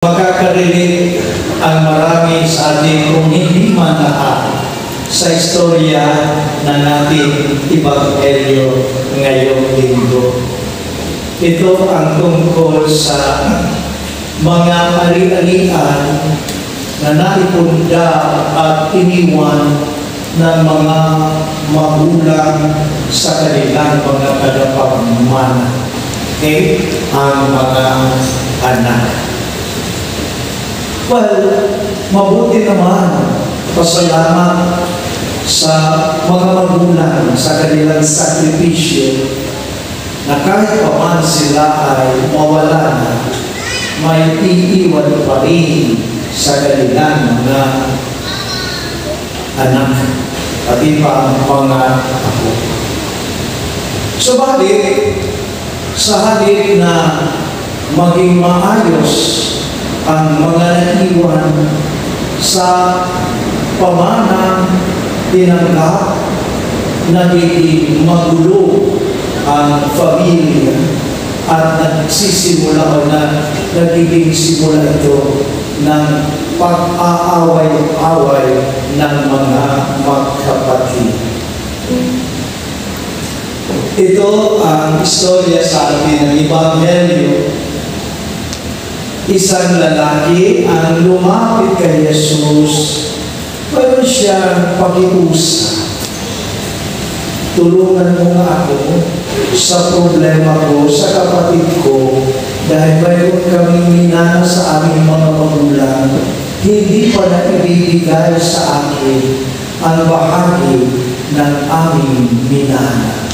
Makakarinig ang marami sa ating kung hindi man lahat sa istorya ng ating Ebanghelyo ngayong linggo. Ito ang tungkol sa mga ari-arian na naipunda at iniwan ng mga magulang sa kanilang mga kadapagmana. Okay? Ang mga anak. Well, mabuti naman, pasalamat sa mga magulang sa kanilang sakripisyo na kahit pa man sila ay mawala na, may iiwan pa rin sa kanilang mga anak, pati pa ang mga apo. Subalit, sa halip na maging maayos ang mga naiwan sa pamanang tinanggap, nagiging magulo ang pamilya at nagsisimula o nagiging simula ito ng pag-aaway-away ng mga magkapatid. Ito ang istorya sa atin ng Ebanghelyo. Isang lalaki ang lumapit kay Jesus. Mayroon siyang pakiusap. Tulungan mo nga ako sa problema ko, sa kapatid ko, dahil mayroon kaming minana sa aming mga magulang, hindi pa na ibibigay sa akin ang bahagi ng aming minana.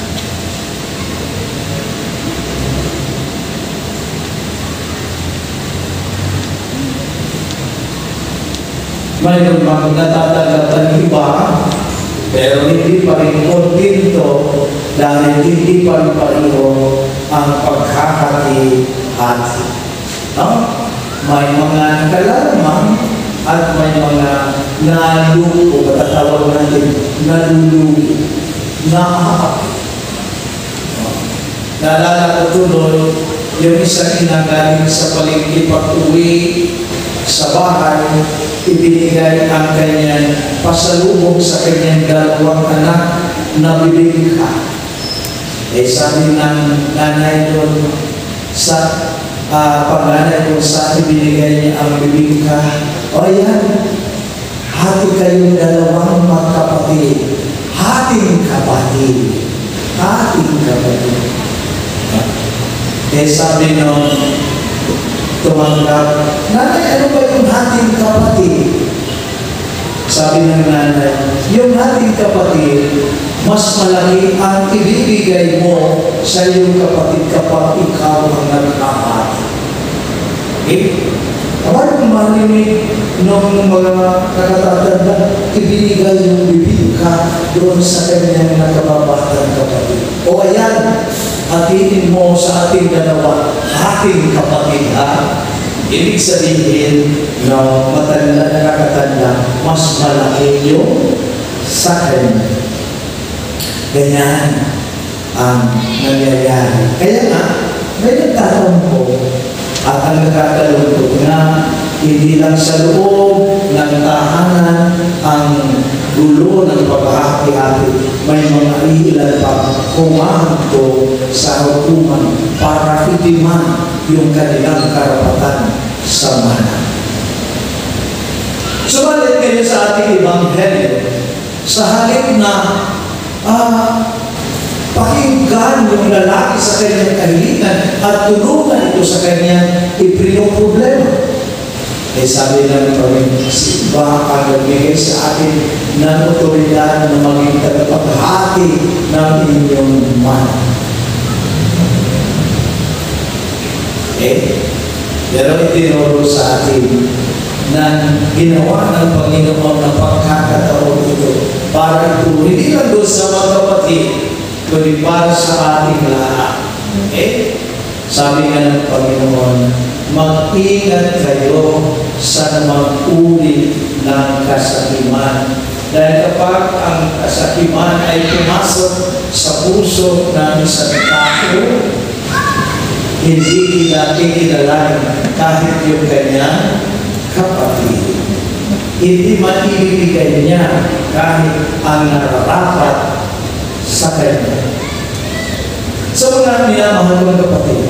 Mayroon bang natatanggap ng iba, pero hindi pa rin kontento dahil hindi pa rin pareho ang pagkakati-hati. No? May mga kalalaman at may mga nalupo, matatawag natin, naluluwi, naaapi. Naalala ko tuloy, yung isang inagaling sa palengke pag-uwi sa bahay, ibinigay ang kanyang pasalubong sa kanyang dalawang anak na bibingka. Sabi ng nanay doon sa panganay doon sa ibinigay niya ang bibingka, o yan, hati kayong dalawang magkapatid. Hating kapatid. Hating kapatid. Sabi nung tumanggap, nanay, ano ba yung hating kapatid? Sabi ng nanay, yung hating kapatid, mas malaki ang ibibigay mo sa iyong kapatid kapag ikaw ang nagkahati. Kapag marinig ng mga nakatatanda, ibigay yung bibingka doon sa kanyang nakababatang kapatid. O ayan, hatiin mo sa ating dalawa, hating kapatid, ha? Ibig sabihin, no, matanda na nakatanda, mas malaki yung sa kanya. Ganyan ang nangyayari. Kaya nga, may nagtatanong ko at ang nagkakalungkot na hindi lang sa loob ng tahanan ang gulo ng paghahati-hati, may mga ilan pa humahanto sa hukuman para hitiman yung kanilang karapatan sa mana. Subalit kayo sa ating Ebanghelyo, sa halip na pakinggan yung lalaki sa kanyang kahilingan at tulungan ito sa kanyang iprinong problema. Sabi ng Panginoon, ba ang nagbigay sa atin ng otoridad na maging tagapaghati ng inyong mana. Pero itinuro sa atin na ginawa ng Panginoon ng pagkakataon ito para ito, hindi lang doon sa mga kapatid, kundi para sa ating lahat. Sabi nga ng Panginoon, mag-ingat kayo sa mag-ulit ng kasakiman. Dahil kapag ang kasakiman ay pumasok sa puso ng isang tao, hindi kikilalanin kahit yung kanyang kapatid. Hindi maibibigay niya kahit ang nararapat sa kanya. So mga minamahal ng kapatid,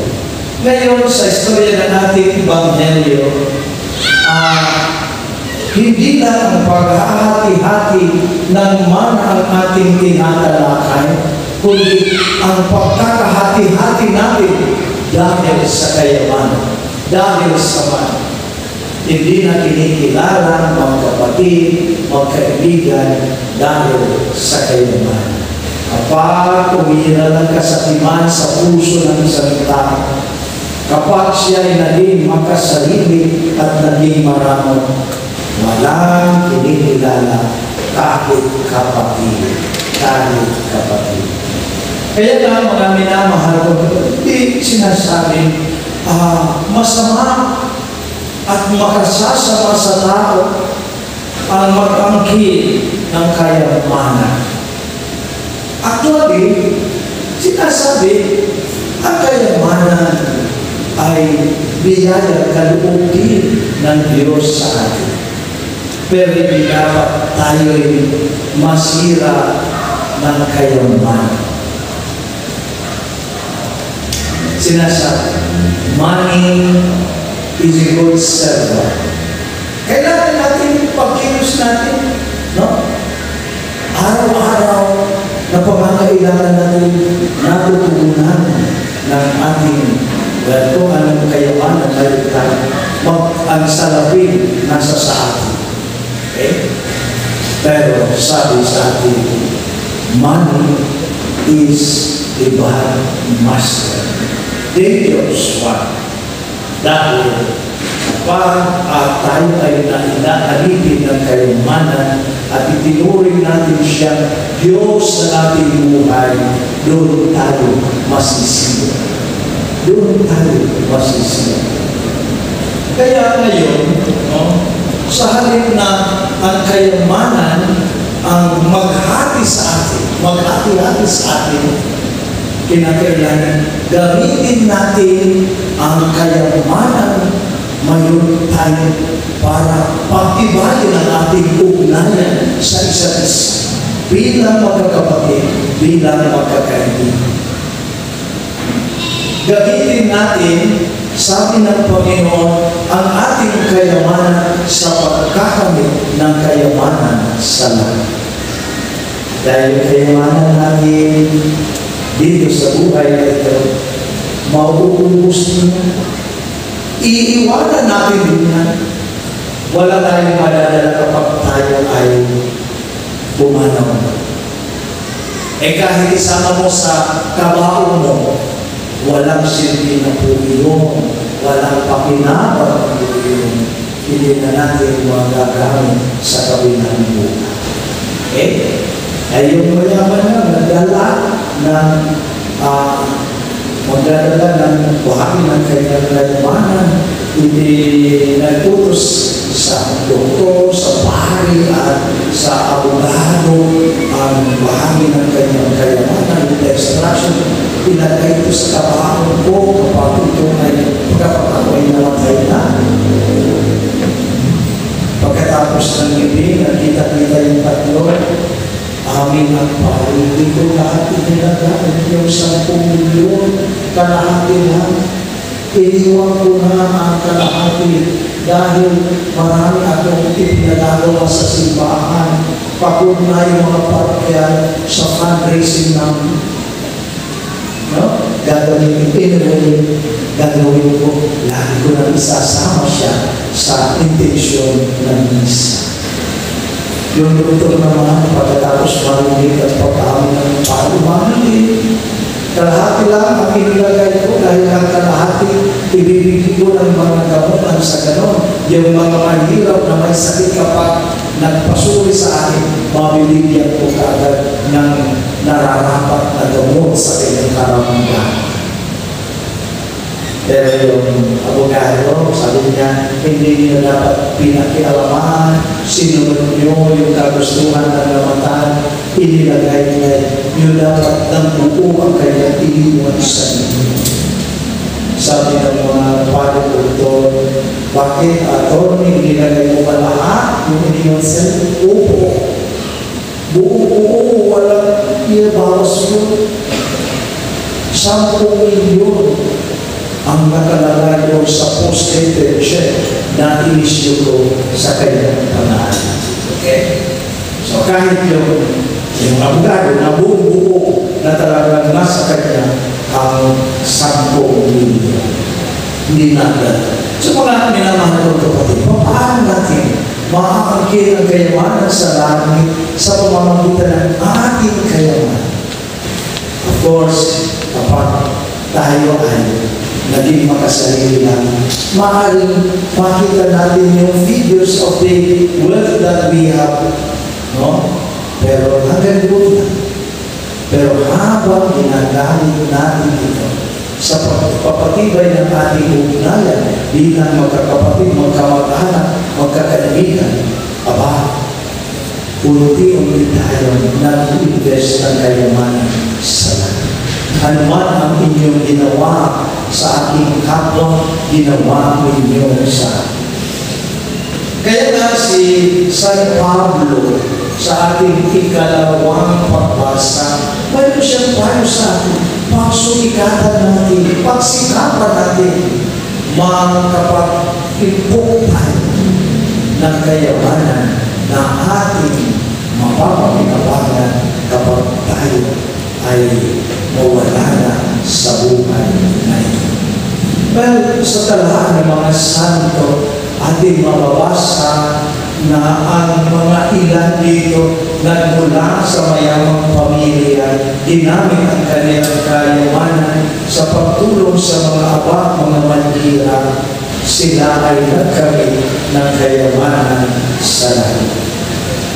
ngayon sa istorya ng ating Ebanghelyo, hindi lang ang paghahati-hati ng mana ang ating tinatalakay, kundi ang pagkakahati-hati natin dahil sa kayamanan, dahil sa mana. Hindi na kinikilala mga kapatid, mga kaibigan dahil sa kayamanan. Kapag umira ng kasakiman sa puso ng isang tao, kapag siya ay naging makasarili at naging maramot, walang kinikilala kahit kapatid. Kahit kapatid. Kaya nga mga minamahal ko, hindi sinasabi masama at makasasama sa tao ang mag-angkin ng kayamanan. Actually, sinasabi, ang kayamanan ay biyaya kaloob din ng Diyos sa atin. Pero hindi dapat tayo'y masira ng kayamanan. Sinasabi, money is a good servant. Kailangan natin pagkilos natin, no? Araw-araw na pangangailangan natin natutunan ng ating kung anong kayamanan tayo ang salapin nasa sa atin. Okay? Pero sabi sa atin, money is a bad master. Dangerous one. Dahil kapag tayo ay inaalipin ng kayamanan at itinuring natin siya Diyos na ating buhay, doon tayo masisira. Doon tayo masisira. Kaya ngayon, sa halip na ang kayamanan ang maghati sa atin, maghati-hati sa atin, kinakailangan gamitin natin ang kayamanan mayroon tayo para pagtibayin ang ating ugnayan sa isa't isa bilang magkakapatid, bilang magkakaibigan. Gamitin natin, sabi ng Panginoon, ang ating kayamanan sa pagkakamit ng kayamanan sa langit. Dahil kayamanan natin dito sa buhay na ito, mauubos niya. Iiwanan natin din yan. Wala tayong madadala kapag tayo ay bumanaw. Kahit isama mo sa kabaong mo, walang silbi na po yun, walang pakinabang po yun. Hindi na natin magagamit sa kabilang buhay. Ay yung mayaman na nagdala ng magdadala ng buhangin ng kanyang kayamanan, hindi nagtutos sa doktor, sa pari at sa abogado ang buhangin ng kanyang kayamanan, with extraction, ilagay ito sa kabahan ko kapag ito ay kapag ako ay namatay na. Pagkatapos ng gabi, nakita-kita yung tatlo, amin ang pahuli ko lahat inilagay yung 10 milyon, kalahati lang. Iniwan ko na ang kalahati dahil marami akong ipinagagawa sa simbahan. Pagod na yung mga parkyan sa fundraising namin. Gagawin ko, lagi ko na isasama siya sa intensyon ng misa. Yung doktor naman, pagkatapos marinig at pag-amin ng pag-umamili, kalahati lang ang inilagay ko dahil ang kalahati, ibibigay ko ng mga gamutan sa ganon. Yung mga mahirap na may sakit kapag nagpasuri sa akin, mabibigyan ko kagad ng nararapat na gamot sa kanyang karamdaman. Pero yung abogado, sabi niya, hindi niyo dapat pinakialaman, sinunod niyo yung kagustuhan ng lamatan, inilagay niya, niyo dapat ng buo ang kanyang iniwan sa inyo. Sabi ng mga padre doktor, bakit attorney, nilagay mo ba lahat yung inyong self? Opo. Buo, walang iabawas yun. 10 milyon ang nakalagay doon sa post-dated check na inisyo ko sa kanyang pangalan. Okay? So kahit yung abogado na buo na talagang nasa kanya ang 10 milyon. Hindi natin. So mga minamahal ko kapatid, paano natin makakangkin ang kayamanan sa langit sa pamamagitan ng ating kayamanan? Of course, kapag tayo ay naging makasarili lang, maaaring makita natin yung figures of the wealth that we have, no? Pero hanggang doon lang. Pero habang ginagamit natin ito sa pagpapatibay ng ating ugnayan bilang magkakapatid, magkamag-anak, magkakaibigan, unti-unti tayong nag-invest ng kayamanan sa langit. Ano man ang inyong ginawa sa aking kapwa, ginawa mo inyo sa akin. Kaya nga si San Pablo sa ating ikalawang pagbasa, mayroon siyang payo sa atin, pagsumikatan natin, pagsikapan natin, makapag-impok tayo ng kayamanan na ating mapapakinabangan kapag tayo ay mawala na sa buhay na ito. Well, sa talaan ng mga santo, ating mababasa na ang mga ilan dito nagmula sa mayamang pamilya, ginamit ang kanilang kayamanan sa pagtulong sa mga abang, mga manhira, sila ay nagkamit ng kayamanan sa langit.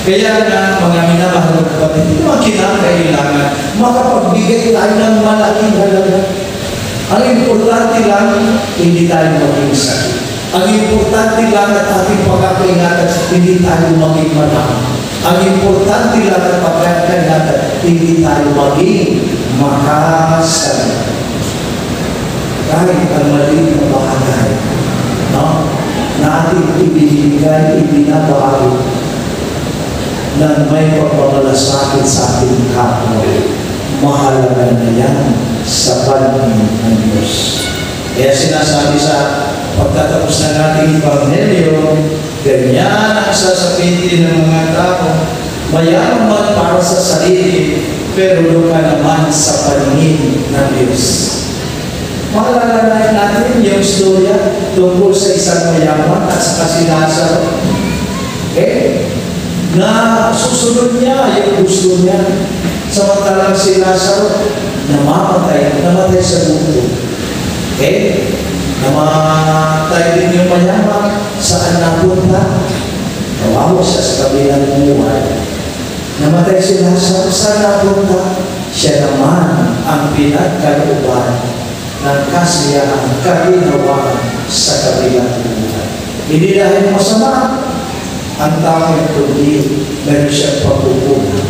Kaya nga, mga minamahal na kapatid, hindi naman kinakailangan makapagbigay tayo ng malaking halaga. Ang importante lang, hindi tayo maging sakit. Ang importante lang at ating pagkakaingatan, hindi tayo maging manang. Ang importante lang at pagkakaingatan, hindi tayo maging makasalit. Kahit ang maliit na bagay, no? Na ating ibinibigay, ibinabago, na may pagmamalasakit sa ating kapwa, mahalaga na yan sa paningin ng Diyos. Kaya sinasabi sa pagtatapos na nating Ebanghelyo, ganyan ang sasabihin ng mga tao, mayaman man para sa sarili, pero luka naman sa paningin ng Diyos. Maalala natin yung istorya tungkol sa isang mayaman at sa si Lazaro. Okay? Na susunod niya yung gusto niya. Samantalang si Lazaro namatay sa gutom. Okay? Namatay din yung mayaman. Saan napunta? Nawawa siya sa kabilang buhay. Namatay si Lazaro. Saan napunta? Siya naman ang pinagkalooban ng kasiyahan, kaginawaan sa kabilang buhay. Hindi dahil masama ang tanging kundi meron siyang pagkukunan.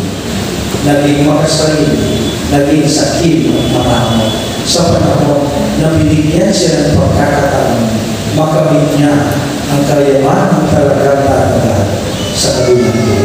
Naging makasarili, naging sakim ang marami. Sa panahon na binigyan siya ng pagkakataon, makamit niya ang kayamanan ng talagang tatagal sa kabilang buhay.